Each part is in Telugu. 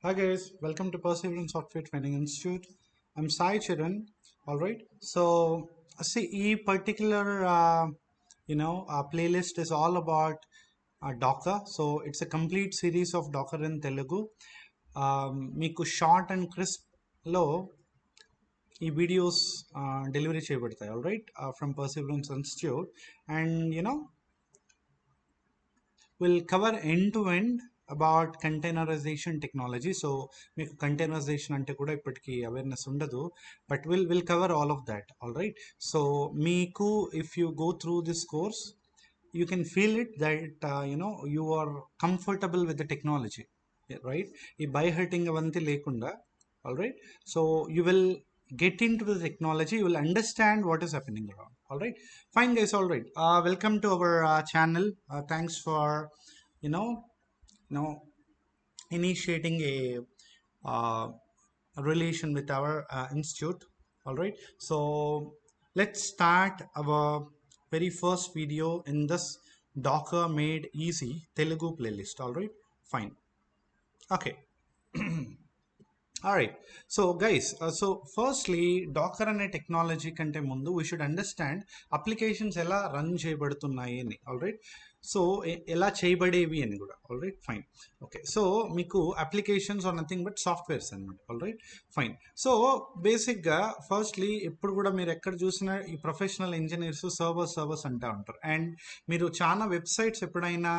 Hi guys, welcome to Perseverance Software Training Institute. I'm Sai Chiran. All right. So see, particular playlist is all about Docker. So it's a complete series of Docker in Telugu. మీకు షార్ట్ అండ్ క్రిస్ప్ లో ఈ వీడియోస్ డెలివరీ చేయబడతాయి. All right, from Perseverance institute. And we'll cover end to end about containerization technology. So మీకు containerization అంటే కూడా ఇప్పటికీ అవేర్నెస్ ఉండదు, but will cover all of that. All right. So మీకు if you go through this course you can feel it that you are comfortable with the technology, right? ఈ బై హర్టింగ్ అవంతి లేకుండా. All right. So you will get into the technology, you will understand what is happening around. All right, fine guys. All right, welcome to our channel. Thanks for you know you know initiating uh, a relation with our institute. All right, so let's start our very first video in this Docker Made Easy Telugu playlist. All right, fine. Okay. All right. So guys, so firstly, Docker అనే టెక్నాలజీ కంటే ముందు we should understand అప్లికేషన్స్ ఎలా రన్ చేయబడుతున్నాయి అని. All right. సో ఎలా చేయబడేవి అని కూడా. All right, fine. Okay, so మీకు applications are nothing but softwares అనమాట. All right, fine. సో బేసిక్గా ఫస్ట్లీ ఎప్పుడు కూడా మీరు ఎక్కడ చూసినా ఈ ప్రొఫెషనల్ ఇంజనీర్స్ సర్వర్స్ అంటూ ఉంటారు. అండ్ మీరు చాలా వెబ్సైట్స్ ఎప్పుడైనా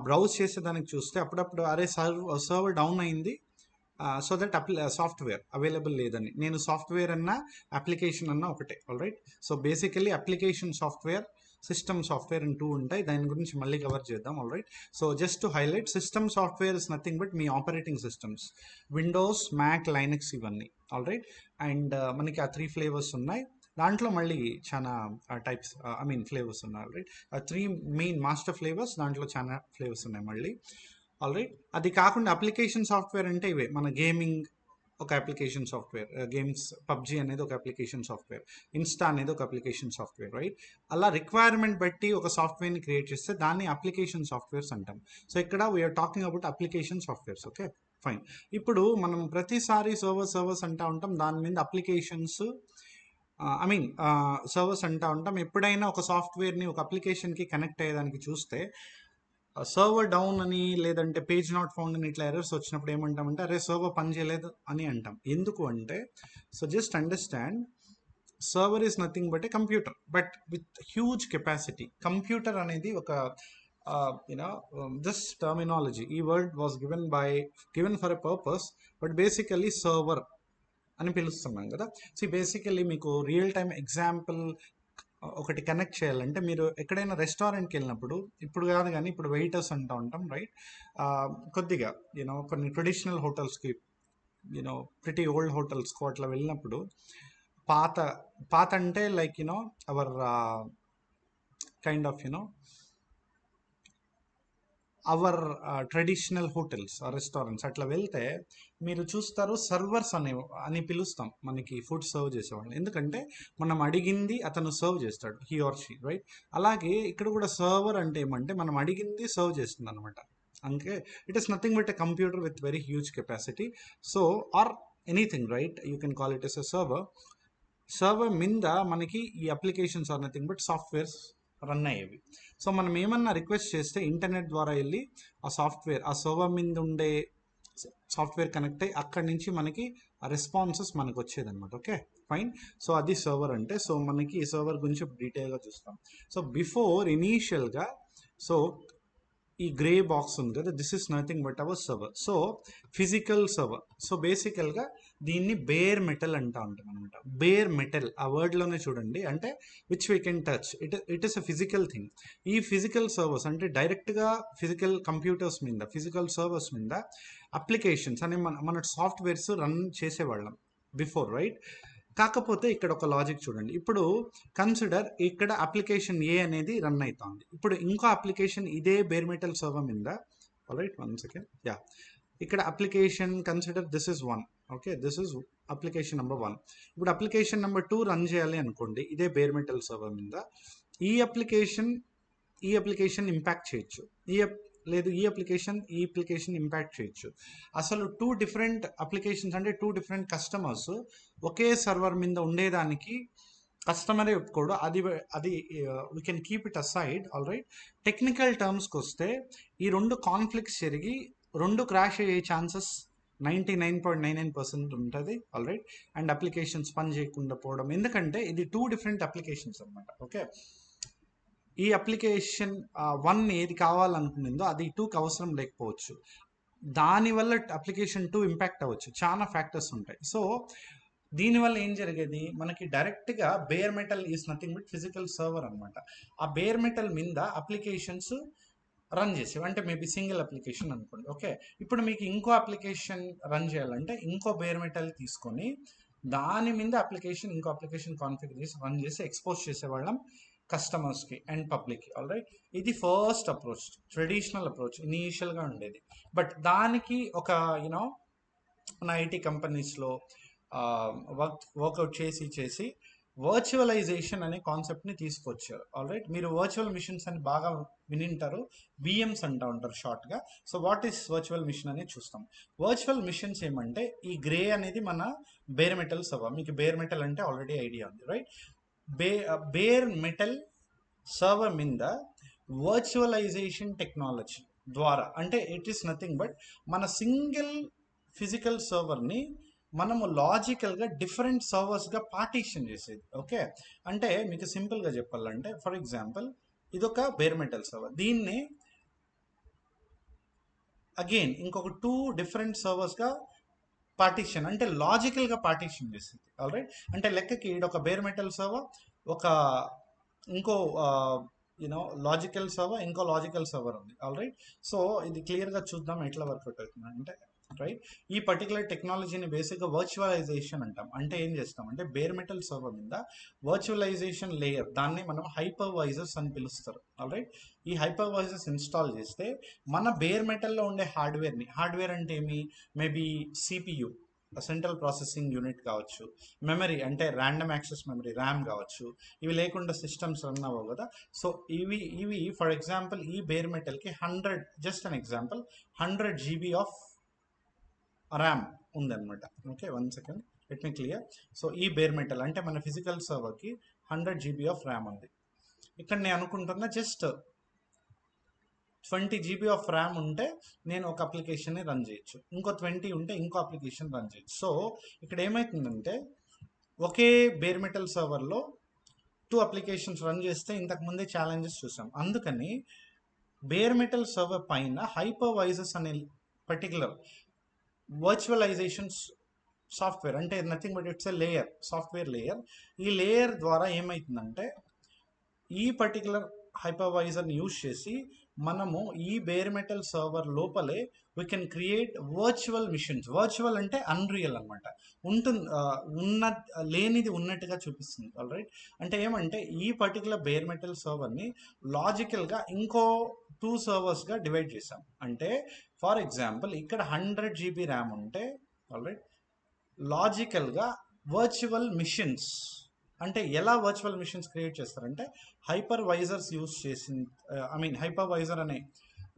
బ్రౌజ్ చేసేదానికి చూస్తే అప్పుడప్పుడు అరే సర్వర్ డౌన్ అయింది, సో దట్ సాఫ్ట్వేర్ అవైలబుల్ లేదని. నేను సాఫ్ట్వేర్ అన్నా అప్లికేషన్ అన్నా ఒకటే. All right. So basically application software, system software అని టూ ఉంటాయి. దాని గురించి మళ్ళీ కవర్ చేద్దాం. All right. So just to highlight, system software is nothing but మీ operating systems, Windows, Mac, Linux ఇవన్నీ. All right. అండ్ మనకి ఆ 3 ఫ్లేవర్స్ ఉన్నాయి. దాంట్లో మళ్ళీ చాలా టైప్స్ ఫ్లేవర్స్ ఉన్నాయి. All right. 3 main master flavours, దాంట్లో చాలా ఫ్లేవర్స్ ఉన్నాయి మళ్ళీ. All right. అది కాకుండా అప్లికేషన్ సాఫ్ట్వేర్ అంటే ఇవే. మన గేమింగ్ ఒక అప్లికేషన్ సాఫ్ట్వేర్, గేమ్స్, పబ్జీ అనేది ఒక అప్లికేషన్ సాఫ్ట్వేర్, ఇన్స్టా అనేది ఒక అప్లికేషన్ సాఫ్ట్వేర్, రైట్? అలా రిక్వైర్మెంట్ బట్టి ఒక సాఫ్ట్వేర్ని క్రియేట్ చేస్తే దాన్ని అప్లికేషన్ సాఫ్ట్వేర్స్ అంటాం. సో ఇక్కడ we're talking about application softwares. Okay, fine. ఇప్పుడు మనం ప్రతిసారి సర్వర్స్ అంటూ ఉంటాం, దాని మీద అప్లికేషన్స్ సర్వర్స్ అంటూ ఉంటాం. ఎప్పుడైనా ఒక సాఫ్ట్వేర్ని ఒక అప్లికేషన్కి కనెక్ట్ అయ్యేదానికి చూస్తే సర్వర్ డౌన్ అని, లేదంటే పేజ్ నాట్ ఫౌండ్ అని ఇట్లా ఎర్రర్స్ వచ్చినప్పుడు ఏమంటామంటే అరే సర్వర్ పని చేయలేదు అని అంటాం. ఎందుకు అంటే, so just understand, server is nothing but A computer, but with huge capacity. Computer అనేది ఒక దిస్ టర్మినాలజీ, ఈ word was given for a purpose, but basically server అని పిలుస్తున్నాం కదా. సో బేసికలీ మీకు రియల్ టైమ్ ఎగ్జాంపుల్ ఒకటి కనెక్ట్ చేయాలంటే, మీరు ఎక్కడైనా రెస్టారెంట్కి వెళ్ళినప్పుడు, ఇప్పుడు కాదు కానీ ఇప్పుడు వెయిటర్స్ అంటూ ఉంటాం, రైట్? కొద్దిగా కొన్ని ట్రెడిషనల్ హోటల్స్కి, ప్రిటీ ఓల్డ్ హోటల్స్కి అట్లా వెళ్ళినప్పుడు పాత అంటే like our kind of our traditional hotels, restaurants అట్లా వెళ్తే మీరు చూస్తారు సర్వర్స్ అని పిలుస్తాం మనకి ఫుడ్ సర్వ్ చేసేవాళ్ళు. ఎందుకంటే మనం అడిగింది అతను సర్వ్ చేస్తాడు, హీ ఆర్ షీ, రైట్? అలాగే ఇక్కడ కూడా సర్వర్ అంటే ఏమంటే మనం అడిగింది సర్వ్ చేస్తుంది అనమాట. అందుకే it is nothing but a computer with very huge capacity. So or anything, right? You can call it as a server మీద మనకి ఈ applications are nothing but softwares run అయ్యేవి. సో మనం ఏమన్నా రిక్వెస్ట్ చేస్తే ఇంటర్నెట్ ద్వారా వెళ్ళి ఆ సాఫ్ట్వేర్, ఆ సర్వర్ మీద ఉండే సాఫ్ట్వేర్ కనెక్ట్ అయ్యి అక్కడి నుంచి మనకి ఆ రెస్పాన్సెస్ మనకు వచ్చేదన్నమాట. Okay, fine. సో అది సర్వర్ అంటే. సో మనకి ఈ సర్వర్ గురించి డీటెయిల్గా చూస్తాం. సో బిఫోర్ ఇనీషియల్గా, సో ఈ గ్రే బాక్స్ ఉంది కదా, this is nothing but our server. So physical server. So బేసికల్గా దీన్ని బేర్ మెటల్ అంటూ ఉంటాం అనమాట. బేర్ మెటల్ ఆ వర్డ్లోనే చూడండి, అంటే which we can touch. It is a physical thing. ఈ ఫిజికల్ సర్వర్స్ అంటే డైరెక్ట్గా ఫిజికల్ కంప్యూటర్స్ మీద, ఫిజికల్ సర్వర్స్ మీద అప్లికేషన్స్ అనే మన సాఫ్ట్వేర్స్ రన్ చేసేవాళ్ళం బిఫోర్, రైట్? కాకపోతే ఇక్కడ ఒక లాజిక్ చూడండి. ఇప్పుడు కన్సిడర్, ఇక్కడ అప్లికేషన్ ఏ అనేది రన్ అవుతుంది. ఇప్పుడు ఇంకో అప్లికేషన్ ఇదే బేర్ మెటల్ సర్వర్ మీద, రైట్? 1 సెకండ్. యా, ఇక్కడ application consider this is 1. Okay, this is application number 1. ఇప్పుడు అప్లికేషన్ నెంబర్ 2 రన్ చేయాలి అనుకోండి ఇదే బేర్ మెటల్ సర్వర్ మీద. ఈ అప్లికేషన్ ఇంపాక్ట్ చేయొచ్చు. లేదు ఈ అప్లికేషన్ ఇంపాక్ట్ చేయొచ్చు. అసలు టూ డిఫరెంట్ అప్లికేషన్స్ అంటే టూ డిఫరెంట్ కస్టమర్స్ ఒకే సర్వర్ మీద ఉండేదానికి కస్టమరే ఒప్పుకోడు. అది we can keep it aside. All right, technical టర్మ్స్కి వస్తే ఈ రెండు కాన్ఫ్లిక్ట్స్ జరిగి రెండు క్రాష్ అయ్యే ఛాన్సెస్ 99.99% ఉంటుంది. ఆల్ రైట్, అండ్ అప్లికేషన్స్ పని చేయకుండా పోవడం, ఎందుకంటే ఇది టూ డిఫరెంట్ అప్లికేషన్స్ అనమాట. ఓకే, ఈ అప్లికేషన్ వన్ ఏది కావాలనుకునిందో అది టూకి అవసరం లేకపోవచ్చు, దానివల్ల అప్లికేషన్ టూ ఇంపాక్ట్ అవ్వచ్చు. చాలా ఫ్యాక్టర్స్ ఉంటాయి. సో దీనివల్ల ఏం జరిగేది, మనకి డైరెక్ట్గా bare metal is nothing but physical server అనమాట. ఆ బేర్ మెటల్ మీద అప్లికేషన్స్ రన్ చేసేవి, అంటే మేబీ సింగిల్ అప్లికేషన్ అనుకోండి. ఓకే, ఇప్పుడు మీకు ఇంకో అప్లికేషన్ రన్ చేయాలంటే ఇంకో బేర్ మెటల్ తీసుకొని దాని మీద ఇంకో అప్లికేషన్ కాన్ఫిగర్ చేసి రన్ చేసి ఎక్స్పోజ్ చేసేవాళ్ళం కస్టమర్స్కి అండ్ పబ్లిక్కి. ఆల్ రైట్, ఇది ఫస్ట్ అప్రోచ్, ట్రెడిషనల్ అప్రోచ్ ఇనీషియల్గా ఉండేది. బట్ దానికి ఒక మన ఐటీ కంపెనీస్లో వర్కౌట్ చేసి వర్చువలైజేషన్ అనే కాన్సెప్ట్ని తీసుకొచ్చారు. ఆల్ రైట్, మీరు వర్చువల్ మిషన్స్ అని బాగా వినింటారు, విఎమ్స్ అంటూ ఉంటారు షార్ట్గా. So what is virtual machine అనేది చూస్తాం. వర్చువల్ మిషన్స్ ఏమంటే, ఈ గ్రే అనేది మన బేర్ మెటల్ సర్వర్. మీకు బేర్ మెటల్ అంటే ఆల్రెడీ ఐడియా ఉంది, రైట్? బేర్ మెటల్ సర్వర్ మీద వర్చువలైజేషన్ టెక్నాలజీ ద్వారా, అంటే ఇట్ ఈస్ నథింగ్ బట్ మన సింగిల్ ఫిజికల్ సర్వర్ని మనము లాజికల్గా డిఫరెంట్ సర్వర్స్గా పార్టీషన్ చేసేది. ఓకే, అంటే మీకు సింపుల్గా చెప్పాలంటే, ఫర్ ఎగ్జాంపుల్ ఇదొక బేర్ మెటల్ సర్వర్, దీన్ని అగైన్ ఇంకొక టూ డిఫరెంట్ సర్వర్స్గా పార్టీషన్, అంటే లాజికల్గా పార్టీషన్ చేసేది. ఆల్ రైట్, అంటే లెక్కకి ఒక బేర్ మెటల్ సర్వర్, ఒక ఇంకో లాజికల్ సర్వర్, ఇంకో లాజికల్ సర్వర్ ఉంది. ఆల్ రైట్, సో ఇది క్లియర్గా చూద్దాం ఎట్లా వర్కౌట్ అవుతుంది అంటే, రైట్, ఈ పర్టికులర్ టెక్నాలజీని బేసిక్గా వర్చువలైజేషన్ అంటాం. అంటే ఏం చేస్తాం అంటే, బేర్ మెటల్ సర్వర్ మీద వర్చువలైజేషన్ లేయర్, దాన్ని మనం హైపర్వైజర్స్ అని పిలుస్తారు. ఆల్ రైట్, ఈ హైపర్వైజర్స్ ఇన్స్టాల్ చేస్తే మన బేర్ మెటల్లో ఉండే హార్డ్వేర్ అంటే ఏమి, maybe CPU, central processing unit కావచ్చు, మెమరీ అంటే ర్యాండమ్ యాక్సెస్ మెమరీ ర్యామ్ కావచ్చు, ఇవి లేకుండా సిస్టమ్స్ రన్ అవ్వవు కదా. సో ఇవి ఫర్ ఎగ్జాంపుల్ ఈ బేర్ మెటల్కి 100, just an example, 100 GB of RAM ఉందన్నమాట. Okay, 1 second, let me clear. So ఈ బేర్ మెటల్ అంటే మన ఫిజికల్ సర్వర్కి 100 GB ఆఫ్ ర్యామ్ ఉంది. ఇక్కడ నేను అనుకుంటున్నా జస్ట్ 20 GB ఆఫ్ ర్యామ్ ఉంటే నేను ఒక అప్లికేషన్ని రన్ చేయొచ్చు, ఇంకో 20 ఉంటే ఇంకో అప్లికేషన్ రన్ చేయొచ్చు. సో ఇక్కడ ఏమవుతుందంటే, ఒకే బేర్ మెటల్ సర్వర్లో 2 అప్లికేషన్స్ రన్ చేస్తే ఇంతకుముందే ఛాలెంజెస్ చూసాం. అందుకని బేర్ మెటల్ సర్వర్ పైన హైపర్వైజర్స్ అనే పర్టికులర్ వర్చువలైజేషన్ సాఫ్ట్వేర్, అంటే nothing but it's a layer, software layer. ఈ లేయర్ ద్వారా ఏమవుతుందంటే, ఈ పర్టికులర్ హైపర్వైజర్ని యూజ్ చేసి మనము ఈ బేర్ మెటల్ సర్వర్ లోపలే we can create virtual machines. Virtual అంటే అన్రియల్ అనమాట, లేనిది ఉన్నట్టుగా చూపిస్తుంది. ఆల్ రైట్, అంటే ఏమంటే ఈ పర్టికులర్ బేర్ మెటల్ సర్వర్ని లాజికల్గా ఇంకో 2 సర్వర్స్గా డివైడ్ చేసాం. అంటే ఫర్ ఎగ్జాంపుల్ ఇక్కడ 100 GB ర్యామ్ ఉంటే, ఆల్ రైట్, లాజికల్గా వర్చువల్ మిషన్స్, అంటే ఎలా వర్చువల్ మిషన్స్ క్రియేట్ చేస్తారంటే, హైపర్వైజర్స్ యూజ్ చేసిన హైపర్వైజర్ అనే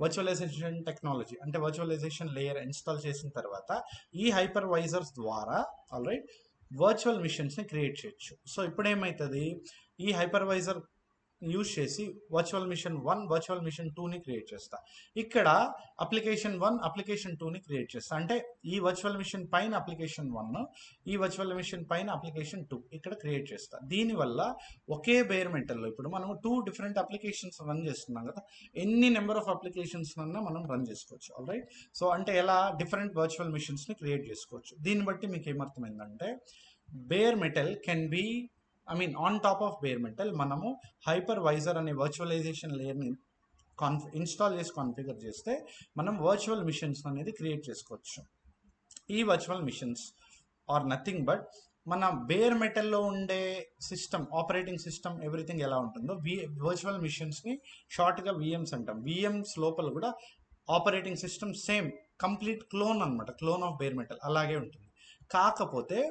వర్చువలైజేషన్ టెక్నాలజీ, అంటే వర్చువలైజేషన్ లేయర్ ఇన్స్టాల్ చేసిన తర్వాత ఈ హైపర్వైజర్స్ ద్వారా ఆల్ రైట్ వర్చువల్ మిషన్స్ని క్రియేట్ చేయొచ్చు. సో ఇప్పుడు ఏమవుతుంది, ఈ హైపర్వైజర్ యూజ్ చేసి వర్చువల్ మిషన్ 1, వర్చువల్ మిషన్ 2ని క్రియేట్ చేస్తా. ఇక్కడ అప్లికేషన్ 1, అప్లికేషన్ 2ని క్రియేట్ చేస్తా. అంటే ఈ వర్చువల్ మిషన్ పైన అప్లికేషన్ 1, ఈ వర్చువల్ మిషన్ పైన అప్లికేషన్ 2 ఇక్కడ క్రియేట్ చేస్తా. దీనివల్ల ఒకే బేర్ మెటల్లో ఇప్పుడు మనము 2 డిఫరెంట్ అప్లికేషన్స్ రన్ చేస్తున్నాం కదా, ఎన్ని నెంబర్ ఆఫ్ అప్లికేషన్స్ అన్నా మనం రన్ చేసుకోవచ్చు. ఆల్ రైట్, సో అంటే ఎలా డిఫరెంట్ వర్చువల్ మిషన్స్ని క్రియేట్ చేసుకోవచ్చు. దీన్ని బట్టి మీకు ఏమర్థమైందంటే, bare metal can be on top of bare metal మనము హైపర్వైజర్ అనే వర్చువలైజేషన్ లేయర్ని ఇన్స్టాల్ చేసి కాన్ఫిగర్ చేస్తే మనం వర్చువల్ మిషన్స్ అనేది క్రియేట్ చేసుకోవచ్చు. ఈ virtual machines are nothing but మన బేర్ మెటల్లో ఉండే సిస్టమ్, ఆపరేటింగ్ సిస్టమ్, ఎవ్రీథింగ్ ఎలా ఉంటుందో వర్చువల్ మిషన్స్ని షార్ట్గా విఎమ్స్ అంటాం. విఎమ్స్ లోపల కూడా operating system same complete clone అనమాట, క్లోన్ ఆఫ్ బేర్ మెటల్ అలాగే ఉంటుంది. కాకపోతే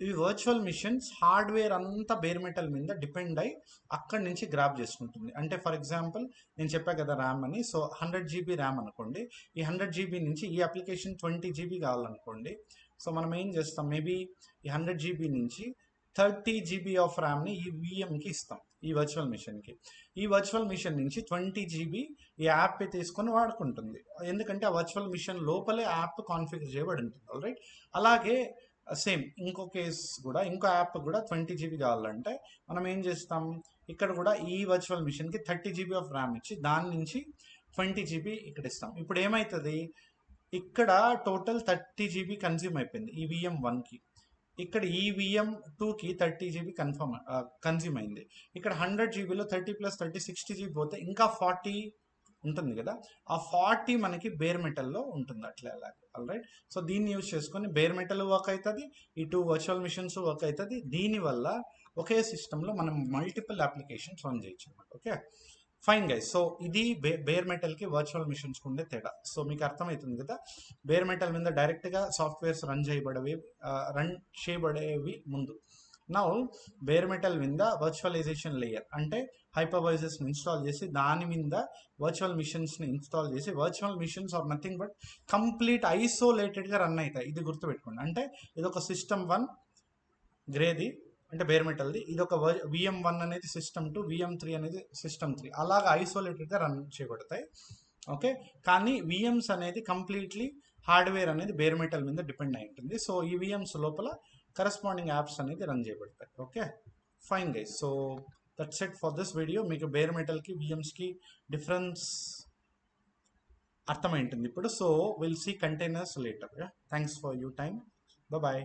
ఇవి వర్చువల్ మిషన్స్ హార్డ్వేర్ అంతా బేర్ మెటల్ మీద డిపెండ్ అయి అక్కడి నుంచి గ్రాప్ చేసుకుంటుంది. అంటే ఫర్ ఎగ్జాంపుల్ నేను చెప్పా కదా ర్యామ్ అని, సో 100 GB ర్యామ్ అనుకోండి. ఈ 100 GB నుంచి ఈ అప్లికేషన్ 20 GB కావాలనుకోండి. సో మనం ఏం చేస్తాం, మేబీ ఈ 100 GB నుంచి 30 GB ఆఫ్ ర్యామ్ని ఈ విఎంకి ఇస్తాం, ఈ వర్చువల్ మిషన్కి. ఈ వర్చువల్ మిషన్ నుంచి 20 GB ఈ యాప్ తీసుకొని వాడుకుంటుంది, ఎందుకంటే ఆ వర్చువల్ మిషన్ లోపలే యాప్ కాన్ఫిగర్ చేయబడి ఉంటుంది. ఆల్రైట్, అలాగే సేమ్ ఇంకో కేస్ కూడా, ఇంకో యాప్ కూడా 20 GB కావాలంటే మనం ఏం చేస్తాం, ఇక్కడ కూడా ఈ వర్చువల్ మిషన్కి 30 GB ఆఫ్ ర్యామ్ ఇచ్చి దాని నుంచి 20 GB ఇక్కడ ఇస్తాం. ఇప్పుడు ఏమవుతుంది, ఇక్కడ టోటల్ 30 GB కన్జ్యూమ్ అయిపోయింది ఈ VM1కి. ఇక్కడ ఈ VM2కి 30 GB కన్జ్యూమ్ అయింది. ఇక్కడ 100 GBలో 30 + 30 60 GB పోతే ఇంకా 40 ఉంటుంది కదా, ఆ 40 మనకి బేర్ మెటల్లో ఉంటుంది. అట్లా అలాగే. ఆల్రైట్, సో దీన్ని యూజ్ చేసుకొని బేర్ మెటల్ వర్క్ అవుతుంది, ఈ 2 వర్చువల్ మిషన్స్ వర్క్ అవుతుంది. దీనివల్ల ఒకే సిస్టంలో మనం మల్టిపుల్ అప్లికేషన్స్ రన్ చేయొచ్చు అనమాట. Okay, fine guys. సో ఇది బేర్ మెటల్కి వర్చువల్ మిషన్స్కి ఉండే తేడా. సో మీకు అర్థమవుతుంది కదా, బేర్ మెటల్ మీద డైరెక్ట్గా సాఫ్ట్వేర్స్ రన్ చేయబడేవి ముందు. నౌ బేర్ మెటల్ మీద వర్చువలైజేషన్ లేయర్ అంటే హైపర్వైజర్స్ని ఇన్స్టాల్ చేసి దాని మీద వర్చువల్ మిషన్స్ని ఇన్స్టాల్ చేసి, virtual machines are nothing but complete ఐసోలేటెడ్గా రన్ అవుతాయి. ఇది గుర్తుపెట్టుకోండి. అంటే ఇది ఒక సిస్టమ్ 1 గ్రేది అంటే బేర్ మెటల్ది, ఇది ఒక VM1 అనేది సిస్టమ్ 2, VM3 అనేది సిస్టమ్ 3, అలాగా ఐసోలేటెడ్గా రన్ చేయబడతాయి. ఓకే, కానీ విఎమ్స్ అనేది కంప్లీట్లీ హార్డ్వేర్ అనేది బేర్ మెటల్ మీద డిపెండ్ అయి ఉంటుంది. సో ఈ విఎమ్స్ లోపల కరస్పాండింగ్ యాప్స్ అనేది రన్ చేయబడతాయి. Okay, fine guys. So that's it for this video. మీకు బేర్ మెటల్కి విఎమ్స్కి డిఫరెన్స్ అర్థమైంటుంది ఇప్పుడు. So will see containers later. Thanks for your time. Bye.